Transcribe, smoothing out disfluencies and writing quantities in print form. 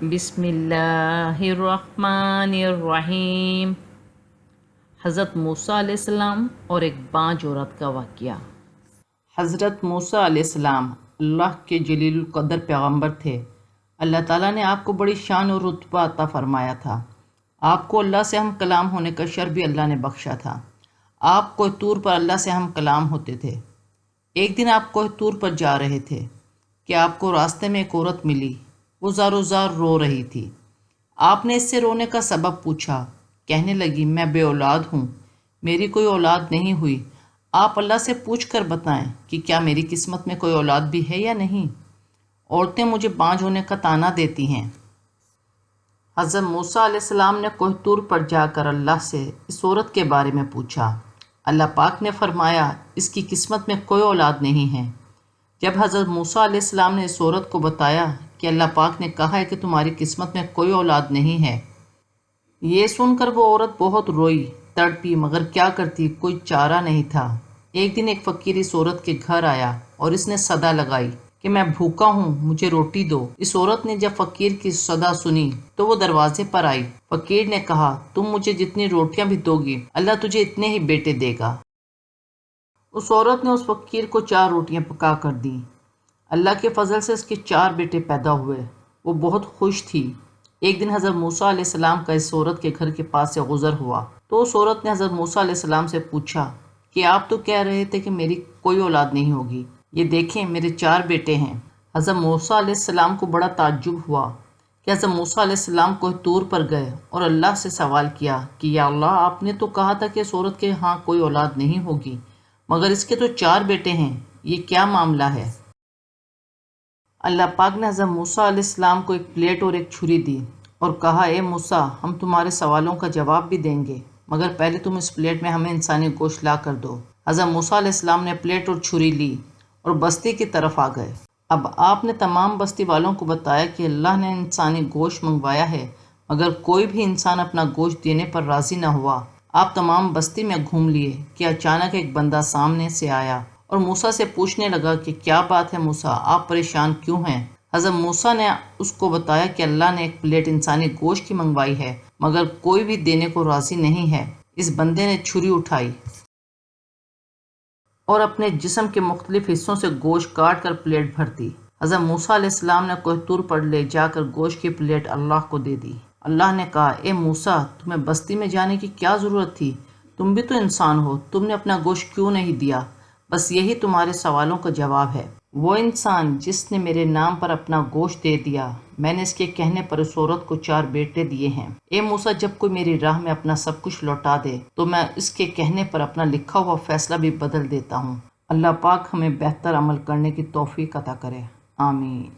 بسم اللہ الرحمن الرحیم۔ حضرت موسیٰ علیہ السلام اور ایک بانجھ عورت کا واقعہ۔ حضرت موسیٰ علیہ السلام اللہ کے جلیل القدر پیغمبر تھے۔ اللہ تعالیٰ نے آپ کو بڑی شان اور رتبہ عطا فرمایا تھا۔ آپ کو اللہ سے ہم کلام ہونے کا شرف بھی اللہ نے بخشا تھا۔ آپ کوہ طور پر اللہ سے ہم کلام ہوتے تھے۔ ایک دن آپ کوہ طور پر جا رہے تھے کہ آپ کو راستے میں ایک عورت ملی۔ وہ زار زار رو رہی تھی۔ آپ نے اس سے رونے کا سبب پوچھا۔ کہنے لگی، میں بے اولاد ہوں، میری کوئی اولاد نہیں ہوئی۔ آپ اللہ سے پوچھ کر بتائیں کہ کیا میری قسمت میں کوئی اولاد بھی ہے یا نہیں۔ عورتیں مجھے بانجھ ہونے کا طعنہ دیتی ہیں۔ حضرت موسیٰ علیہ السلام نے کوہ طور پر جا کر اللہ سے اس عورت کے بارے میں پوچھا۔ اللہ پاک نے فرمایا، اس کی قسمت میں کوئی اولاد نہیں ہے۔ جب حضرت موسیٰ علیہ السلام نے اس عورت کو بتایا کہ اللہ پاک نے کہا ہے کہ تمہاری قسمت میں کوئی اولاد نہیں ہے، یہ سن کر وہ عورت بہت روئی، تڑپی، مگر کیا کرتی، کوئی چارہ نہیں تھا۔ ایک دن ایک فقیر اس عورت کے گھر آیا اور اس نے صدا لگائی کہ میں بھوکا ہوں، مجھے روٹی دو۔ اس عورت نے جب فقیر کی صدا سنی تو وہ دروازے پر آئی۔ فقیر نے کہا، تم مجھے جتنی روٹیاں بھی دو گی، اللہ تجھے اتنے ہی بیٹے دے گا۔ اس عورت نے اس فقیر کو 4 روٹیاں پکا کر دیں۔ اللہ کے فضل سے اس کے 4 بیٹے پیدا ہوئے۔ وہ بہت خوش تھی۔ ایک دن حضرت موسیٰ علیہ السلام کا اس عورت کے گھر کے پاس سے گزر ہوا تو اس عورت نے حضرت موسیٰ علیہ السلام سے پوچھا کہ آپ تو کہہ رہے تھے کہ میری کوئی اولاد نہیں ہوگی، یہ دیکھیں میرے 4 بیٹے ہیں۔ حضرت موسیٰ علیہ السلام کو بڑا تعجب ہوا کہ حضرت موسیٰ علیہ السلام کوہ طور پر گئے اور اللہ سے سوال کیا کہ یا اللہ، آپ نے تو کہا تھا کہ اس عورت کے ہاں کوئی اولاد نہیں ہوگی، مگر اس کے تو 4 بیٹے ہیں، یہ کیا معاملہ ہے؟ اللہ پاک نے حضرت موسیٰ علیہ السلام کو ایک پلیٹ اور ایک چھری دی اور کہا، اے موسیٰ، ہم تمہارے سوالوں کا جواب بھی دیں گے، مگر پہلے تم اس پلیٹ میں ہمیں انسانی گوشت لا کر دو۔ حضرت موسیٰ علیہ السلام نے پلیٹ اور چھری لی اور بستی کی طرف آ گئے۔ اب آپ نے تمام بستی والوں کو بتایا کہ اللہ نے انسانی گوشت منگوایا ہے، مگر کوئی بھی انسان اپنا گوشت دینے پر راضی نہ ہوا۔ آپ تمام بستی میں گھوم لیے کہ اچانک ایک بندہ سامنے سے آیا اور موسیٰ سے پوچھنے لگا کہ کیا بات ہے موسیٰ، آپ پریشان کیوں ہیں؟ حضرت موسیٰ نے اس کو بتایا کہ اللہ نے ایک پلیٹ انسانی گوشت کی منگوائی ہے، مگر کوئی بھی دینے کو راضی نہیں ہے۔ اس بندے نے چھری اٹھائی اور اپنے جسم کے مختلف حصوں سے گوشت کاٹ کر پلیٹ بھر دی۔ حضرت موسیٰ علیہ السلام نے کوہ طور پر لے جا کر گوشت کی پلیٹ اللہ کو دے دی۔ اللہ نے کہا، اے موسیٰ، تمہیں بستی میں جانے کی کیا ضرورت تھی؟ تم بھی تو انسان ہو، تم نے اپنا گوشت کیوں نہیں دیا؟ بس یہی تمہارے سوالوں کا جواب ہے۔ وہ انسان جس نے میرے نام پر اپنا گوشت دے دیا، میں نے اس کے کہنے پر اس عورت کو 4 بیٹے دیے ہیں۔ اے موسیٰ، جب کوئی میری راہ میں اپنا سب کچھ لوٹا دے تو میں اس کے کہنے پر اپنا لکھا ہوا فیصلہ بھی بدل دیتا ہوں۔ اللہ پاک ہمیں بہتر عمل کرنے کی توفیق عطا کرے، آمین۔